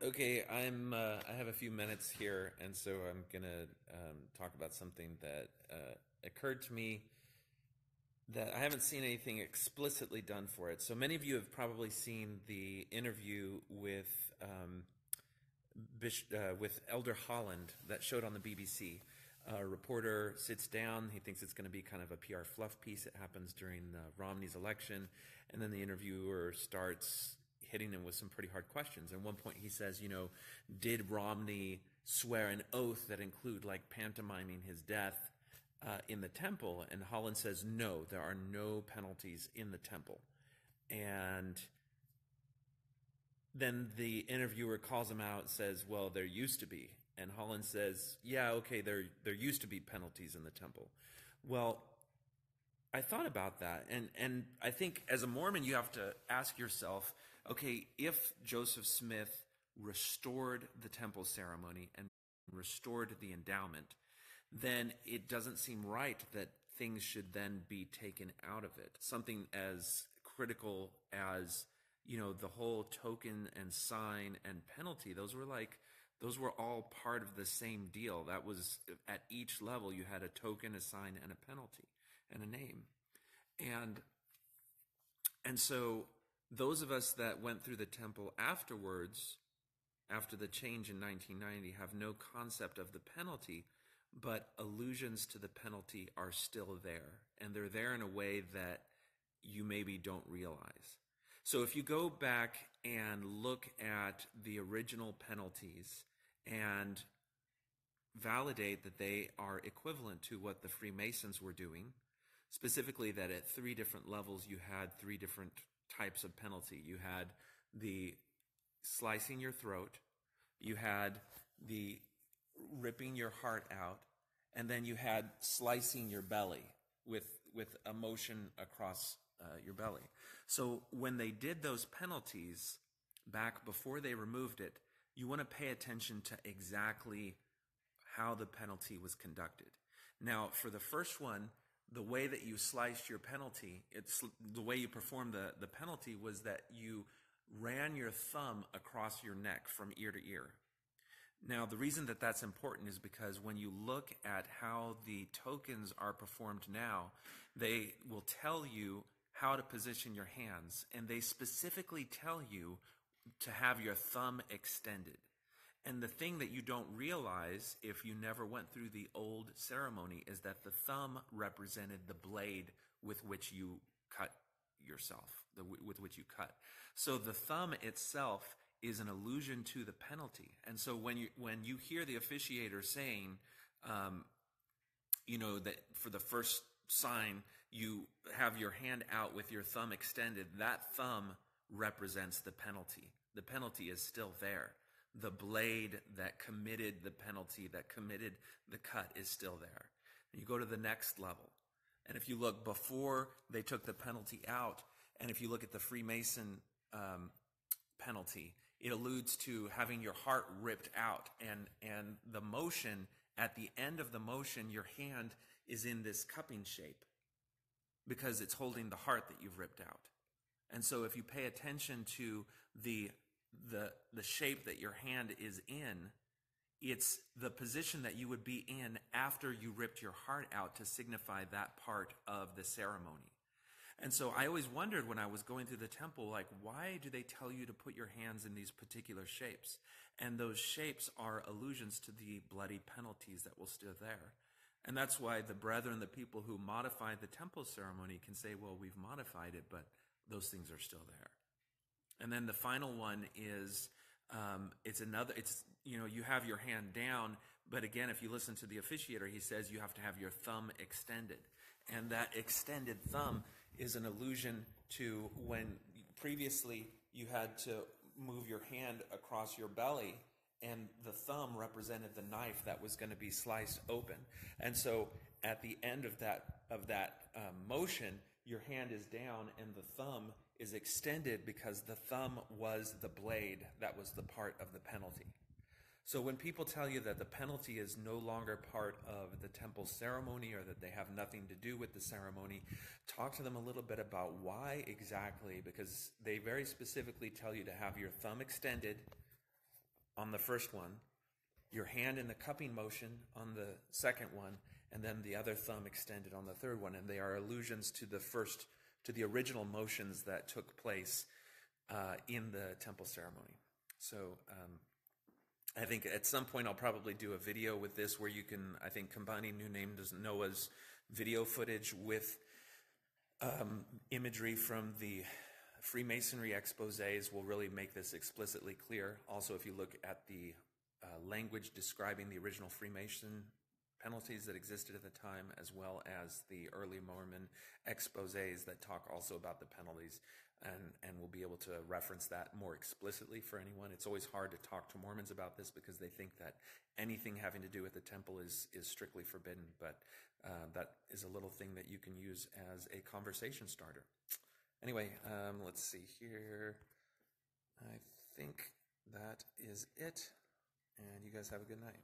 Okay, I have a few minutes here, and so I'm gonna talk about something that occurred to me that I haven't seen anything explicitly done for it. So many of you have probably seen the interview with Elder Holland that showed on the BBC. A reporter sits down. He thinks it's going to be kind of a PR fluff piece. It happens during Romney's election, and then the interviewer starts hitting him with some pretty hard questions. At one point, he says, did Romney swear an oath that include like pantomiming his death in the temple? And Holland says, no, there are no penalties in the temple. And then the interviewer calls him out and says, well, there used to be. And Holland says, yeah, okay, there used to be penalties in the temple. Well, I thought about that, and I think as a Mormon, you have to ask yourself, okay, if Joseph Smith restored the temple ceremony and restored the endowment, then it doesn't seem right that things should then be taken out of it. Something as critical as, the whole token and sign and penalty, those were all part of the same deal. That was at each level, you had a token, a sign, and a penalty, and a name. And so those of us that went through the temple afterwards, after the change in 1990, have no concept of the penalty, but allusions to the penalty are still there. And they're there in a way that you maybe don't realize. So if you go back and look at the original penalties and validate that they are equivalent to what the Freemasons were doing, specifically that at 3 different levels you had 3 different types of penalty. You had the slicing your throat, you had the ripping your heart out, and then you had slicing your belly with a motion across your belly. So when they did those penalties back before they removed it, you want to pay attention to exactly how the penalty was conducted. Now, for the first one, the way that you sliced your penalty, the way you performed the penalty was that you ran your thumb across your neck from ear to ear. Now, the reason that that's important is because when you look at how the tokens are performed now, they will tell you how to position your hands, and they specifically tell you to have your thumb extended. And the thing that you don't realize if you never went through the old ceremony is that the thumb represented the blade with which you cut yourself, with which you cut. So the thumb itself is an allusion to the penalty. And so when you hear the officiator saying, that for the first sign, you have your hand out with your thumb extended, that thumb represents the penalty. The penalty is still there. The blade that committed the penalty, that committed the cut, is still there. And you go to the next level. And if you look before they took the penalty out, and if you look at the Freemason penalty, it alludes to having your heart ripped out. And the motion, at the end of the motion, your hand is in this cupping shape because it's holding the heart that you've ripped out. And so if you pay attention to the shape that your hand is in, it's the position that you would be in after you ripped your heart out to signify that part of the ceremony. And so I always wondered when I was going through the temple, like, why do they tell you to put your hands in these particular shapes? And those shapes are allusions to the bloody penalties that will still there. And that's why the brethren, the people who modified the temple ceremony, can say, well, we've modified it, but those things are still there. And then the final one is, you have your hand down, but again, if you listen to the officiator, he says you have to have your thumb extended. And that extended thumb is an allusion to when previously you had to move your hand across your belly, and the thumb represented the knife that was going to be sliced open. And so at the end of that motion, your hand is down and the thumb is extended because the thumb was the blade that was the part of the penalty. So when people tell you that the penalty is no longer part of the temple ceremony or that they have nothing to do with the ceremony, talk to them a little bit about why exactly, because they very specifically tell you to have your thumb extended on the first one, your hand in the cupping motion on the second one, and then the other thumb extended on the third one. And they are allusions to the original motions that took place in the temple ceremony. So I think at some point I'll probably do a video with this where you can, I think, combining New Name Doesn't Noah's video footage with imagery from the Freemasonry exposés will really make this explicitly clear. Also, if you look at the language describing the original Freemason penalties that existed at the time, as well as the early Mormon exposés that talk also about the penalties, and we'll be able to reference that more explicitly for anyone. It's always hard to talk to Mormons about this because they think that anything having to do with the temple is strictly forbidden, but that is a little thing that you can use as a conversation starter. Anyway, let's see here. I think that is it, and you guys have a good night.